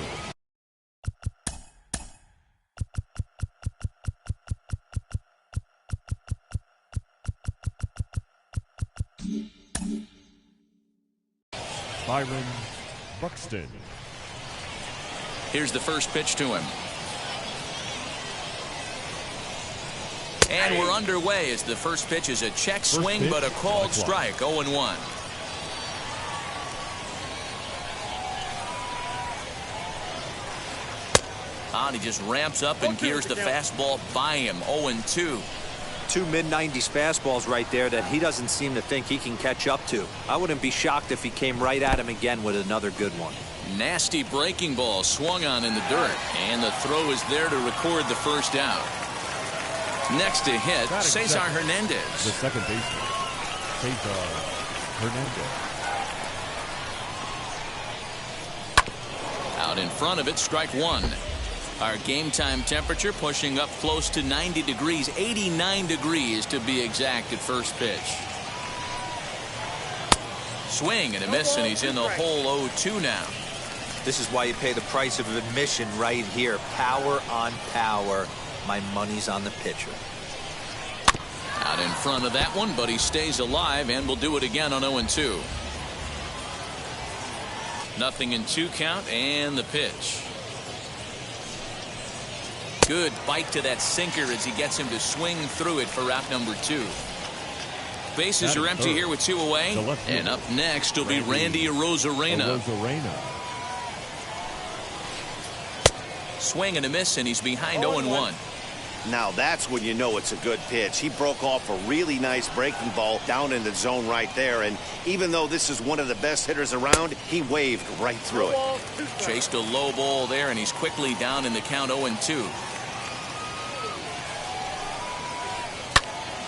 Byron Buxton. Here's the first pitch to him. And we're underway as the first pitch is a check swing, but a called strike, 0-1. He just ramps up and gears the fastball by him, 0-2. Two mid-90s fastballs right there that he doesn't seem to think he can catch up to. I wouldn't be shocked if he came right at him again with another good one. Nasty breaking ball swung on in the dirt, and the throw is there to record the first out. Next to hit, Cesar Hernandez. The second baseman, Cesar Hernandez. Out in front of it, strike one. Our game time temperature pushing up close to 90 degrees, 89 degrees to be exact at first pitch. Swing and a miss, and he's in the hole, 0-2 now. This is why you pay the price of admission right here. Power on power. My money's on the pitcher. Out in front of that one, but he stays alive and will do it again on 0-2. Nothing in 2 count, and the pitch. Good bite to that sinker as he gets him to swing through it for out number 2. Bases are empty here with 2 away. And up next will be Randy Arozarena. Swing and a miss, and he's behind 0-1. Now that's when you know it's a good pitch. He broke off a really nice breaking ball down in the zone right there. And even though this is one of the best hitters around, he waved right through it. Chased a low ball there, and he's quickly down in the count, 0-2.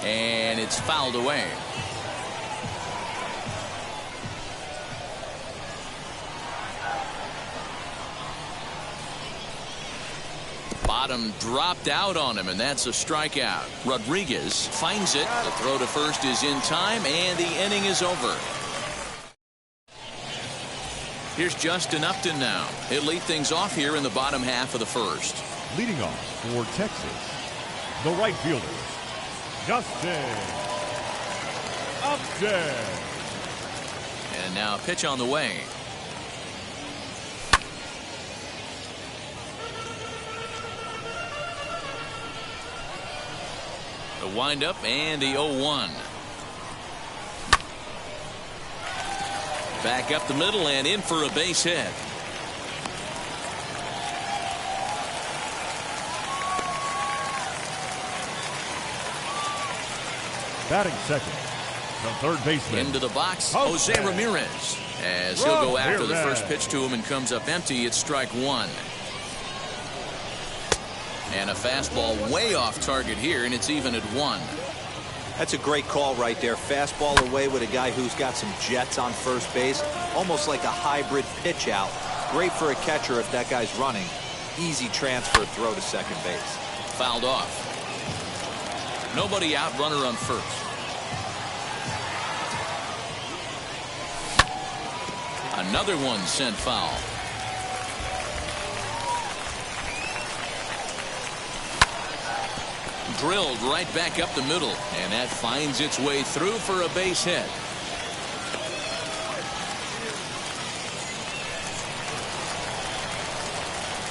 And it's fouled away. Bottom dropped out on him, and that's a strikeout. Rodriguez finds it. The throw to first is in time, and the inning is over. Here's Justin Upton now. He'll lead things off here in the bottom half of the first. Leading off for Texas, the right fielder, Justin Upton. And now a pitch on the way. The windup and the 0-1. Back up the middle and in for a base hit. Batting second, the third baseman. Into the box, Jose Ramirez. As he'll go after the first pitch to him and comes up empty, it's strike one. And a fastball way off target here, and it's even at 1. That's a great call right there. Fastball away with a guy who's got some jets on first base. Almost like a hybrid pitch out. Great for a catcher if that guy's running. Easy transfer throw to second base. Fouled off. Nobody out, runner on first. Another one sent foul. Drilled right back up the middle, and that finds its way through for a base hit.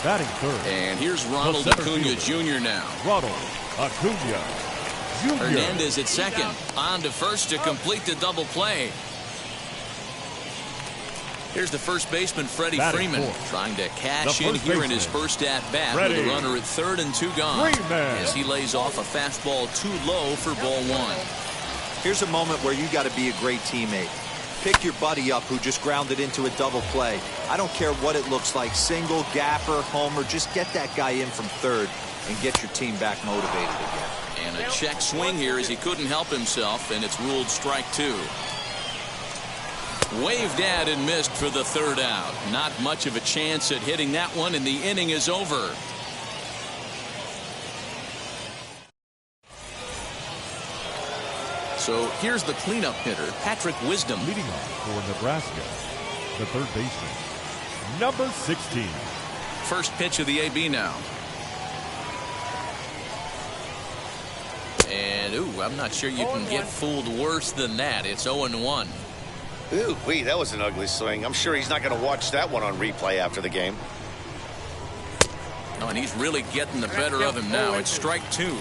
Batting third. And here's Ronald Acuna Jr. now. Ronald Acuna Jr. Hernandez at second. On to first to complete the double play. Here's the first baseman, Freddie Freeman, trying to cash in here in his first at-bat with a runner at third and 2 gone. As he lays off a fastball too low for ball 1. Here's a moment where you got to be a great teammate. Pick your buddy up who just grounded into a double play. I don't care what it looks like, single, gapper, homer, just get that guy in from third and get your team back motivated again. And a check swing here as he couldn't help himself, and it's ruled strike 2. Waved at and missed for the third out. Not much of a chance at hitting that one, and the inning is over. So here's the cleanup hitter, Patrick Wisdom. Leading off for Nebraska, the third baseman, number 16. First pitch of the AB now. And, ooh, I'm not sure you can get fooled worse than that. It's 0-1. Ooh, wee, that was an ugly swing. I'm sure he's not going to watch that one on replay after the game. Oh, and he's really getting the better of him now. It's strike 2.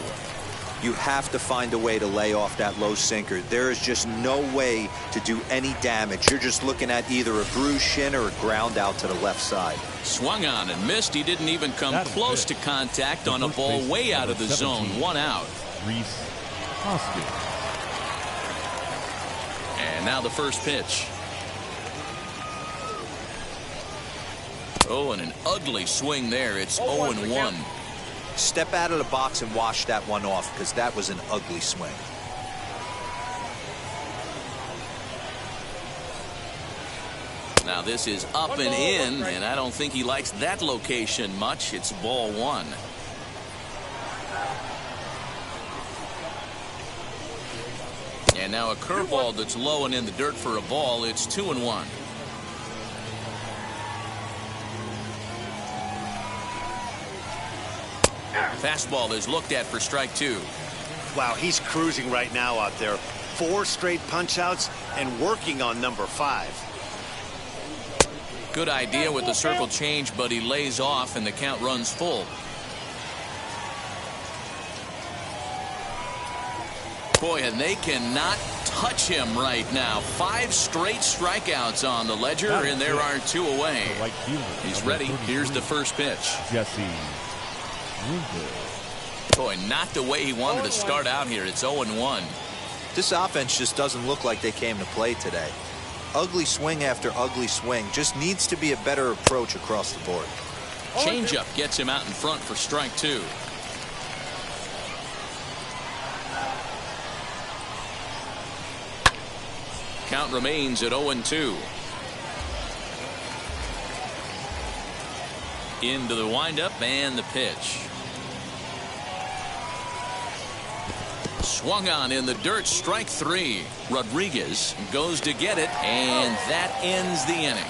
You have to find a way to lay off that low sinker. There is just no way to do any damage. You're just looking at either a bruised shin or a ground out to the left side. Swung on and missed. He didn't even come close to contact on a ball way out of the zone. 1 out. Reese Hoskins. And now the first pitch. Oh, and an ugly swing there. It's 0-1. Step out of the box and wash that one off, because that was an ugly swing. Now this is up and in, and I don't think he likes that location much. It's ball 1. And now a curveball that's low and in the dirt for a ball. It's 2-1. Fastball is looked at for strike 2. Wow, he's cruising right now out there. 4 straight punch-outs and working on number 5. Good idea with the circle change, but he lays off and the count runs full. Boy, and they cannot touch him right now. 5 straight strikeouts on the ledger, and there are 2 away. He's ready. Here's the first pitch. Jesse. Boy, not the way he wanted to start out here. It's 0-1. This offense just doesn't look like they came to play today. Ugly swing after ugly swing. Just needs to be a better approach across the board. Changeup gets him out in front for strike 2. Count remains at 0-2. Into the windup and the pitch. Swung on in the dirt, strike 3. Rodriguez goes to get it, and that ends the inning.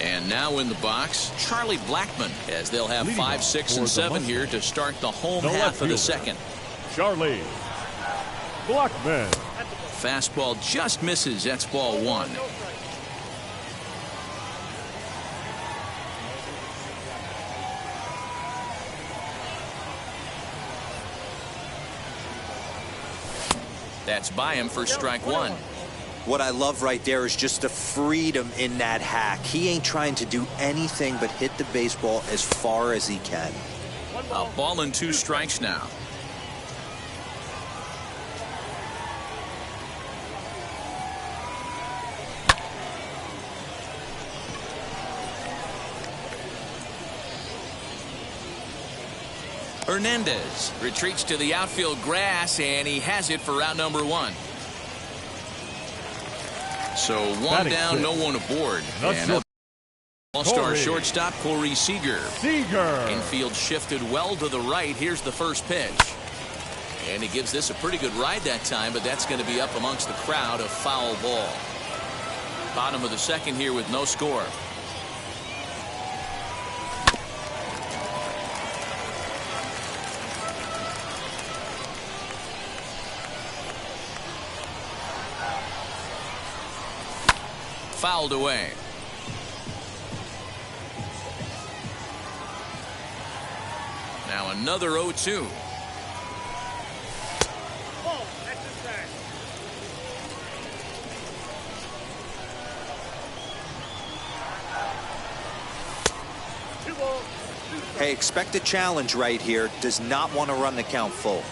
And now in the box, Charlie Blackmon, as they'll have 5, 6, and 7 here to start the home half of the second. Charlie Blackmon. Fastball just misses. That's ball 1. That's by him for strike 1. What I love right there is just the freedom in that hack. He ain't trying to do anything but hit the baseball as far as he can. A ball and 2 strikes now. Hernandez retreats to the outfield grass, and he has it for out number 1. So 1 down, no one aboard. And all-star shortstop Corey Seager. Infield shifted well to the right. Here's the first pitch. And he gives this a pretty good ride that time, but that's going to be up amongst the crowd. A foul ball. Bottom of the second here with no score. Fouled away. Now another 0-2. Hey, expect a challenge right here. Does not want to run the count full.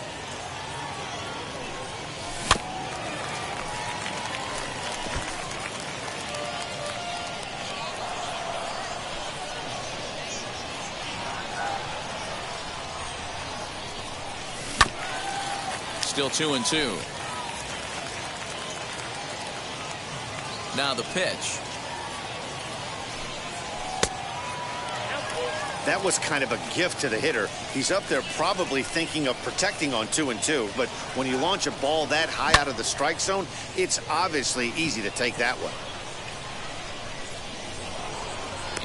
Still 2-2. Now the pitch. That was kind of a gift to the hitter. He's up there probably thinking of protecting on 2-2, but when you launch a ball that high out of the strike zone, it's obviously easy to take that one.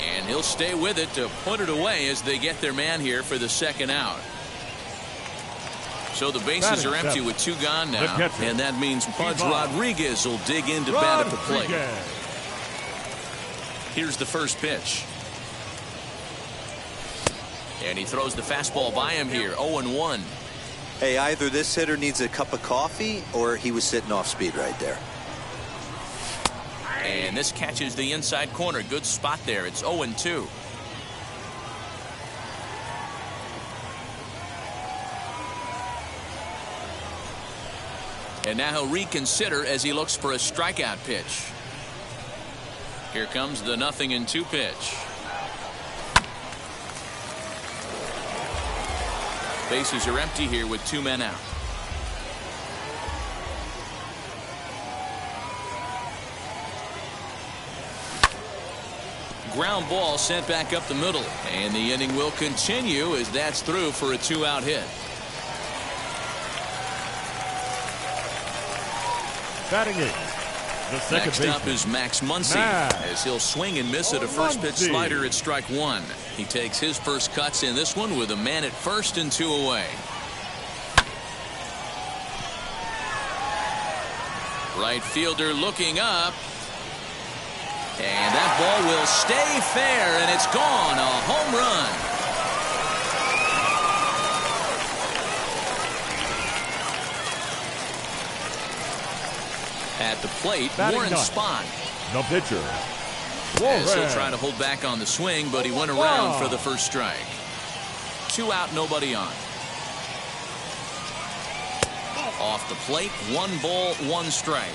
And he'll stay with it to put it away as they get their man here for the second out. So the bases are empty with 2 gone now, and that means Pudge Rodriguez will dig in to bat at the plate. Here's the first pitch. And he throws the fastball by him here, 0-1. Hey, either this hitter needs a cup of coffee or he was sitting off speed right there. And this catches the inside corner. Good spot there. It's 0-2. And now he'll reconsider as he looks for a strikeout pitch. Here comes the 0-2 pitch. Bases are empty here with 2 men out. Ground ball sent back up the middle, and the inning will continue as that's through for a 2-out hit. Batting it. The second Next up is Max Muncy as he'll swing and miss at a first pitch slider at strike 1. He takes his first cuts in this one with a man at first and 2 away. Right fielder looking up. And that ball will stay fair, and it's gone. A home run. At the plate, Warren Spahn. The pitcher. As he'll try to hold back on the swing, but he went around for the first strike. 2 out, nobody on. Off the plate, 1 ball, 1 strike.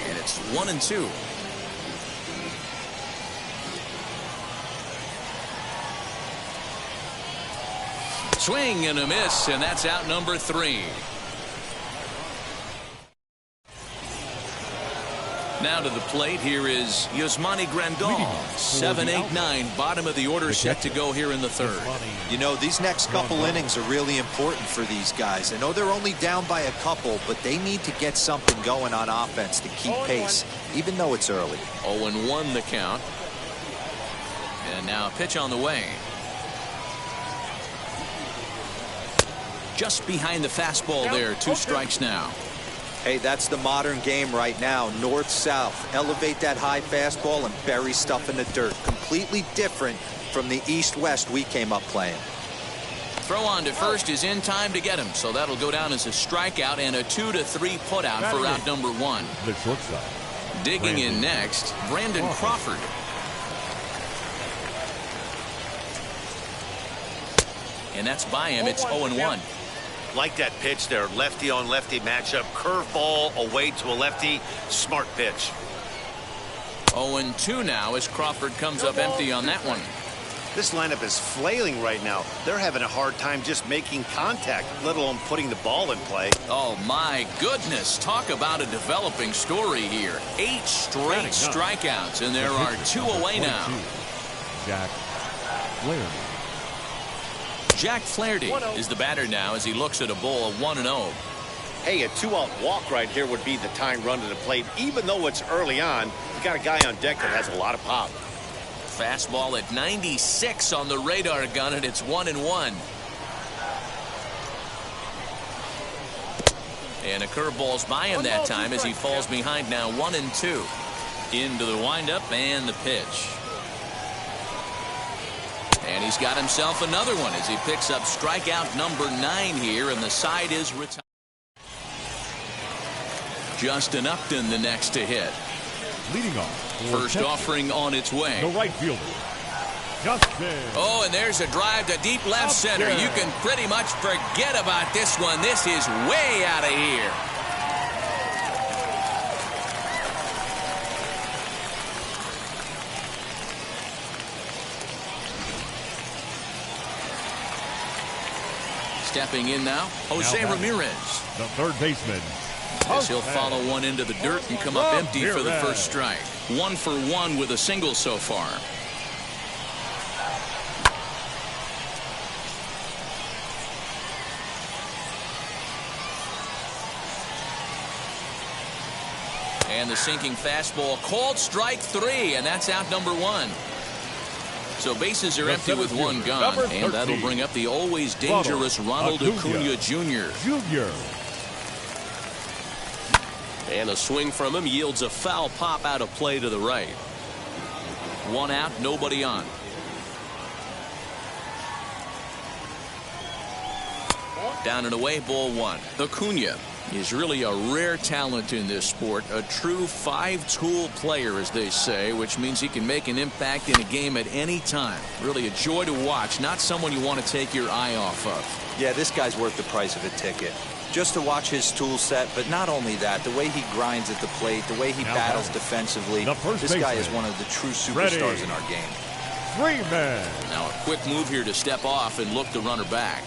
And it's 1-2. Swing and a miss, and that's out number 3. Now to the plate, here is Yasmani Grandal. 7-8-9, bottom of the order, set to go here in the 3rd. You know, these next couple innings are really important for these guys. I know they're only down by a couple, but they need to get something going on offense to keep pace, even though it's early. 0-1 the count. And now a pitch on the way. Just behind the fastball there. 2 strikes now. Hey, that's the modern game right now. North-south. Elevate that high fastball and bury stuff in the dirt. Completely different from the east-west we came up playing. Throw on to first is in time to get him. So that'll go down as a strikeout and a 2-3 putout for out number 1. The shortstop. Digging in next, Brandon Crawford. And that's by him. It's 0-1. Like that pitch there, lefty on lefty matchup, curveball away to a lefty, smart pitch. 0-2 now as Crawford comes up empty on that one. This lineup is flailing right now. They're having a hard time just making contact, let alone putting the ball in play. Oh my goodness, talk about a developing story here. 8 straight strikeouts, and there are 2 away now. Jack Flaherty. Jack Flaherty is the batter now as he looks at a ball of 1-0. Hey, a 2-out walk right here would be the tying run to the plate. Even though it's early on, you got a guy on deck that has a lot of pop. Fastball at 96 on the radar gun, and it's 1-1. And a curveball's by him that time as he falls behind now 1-2. Into the windup and the pitch. And he's got himself another one as he picks up strikeout number 9 here, and the side is retired. Justin Upton the next to hit. Leading off. First offering on its way. The right fielder. Justin. Oh, and there's a drive to deep left center. You can pretty much forget about this one. This is way out of here. Stepping in now, Jose Ramirez. The third baseman. As he'll follow one into the dirt and come up empty for the first strike. 1 for 1 with a single so far. And the sinking fastball called strike 3, and that's out number 1. So bases are empty with 1 gone, and that'll bring up the always dangerous Ronald Acuna Jr. And a swing from him yields a foul pop out of play to the right. 1 out, nobody on. Down and away, ball 1. Acuna is really a rare talent in this sport, a true 5-tool player, as they say, which means he can make an impact in a game at any time. Really a joy to watch, not someone you want to take your eye off of. Yeah, this guy's worth the price of a ticket. Just to watch his tool set, but not only that, the way he grinds at the plate, the way he battles defensively, this guy is one of the true superstars in our game. Freeman. Now a quick move here to step off and look the runner back.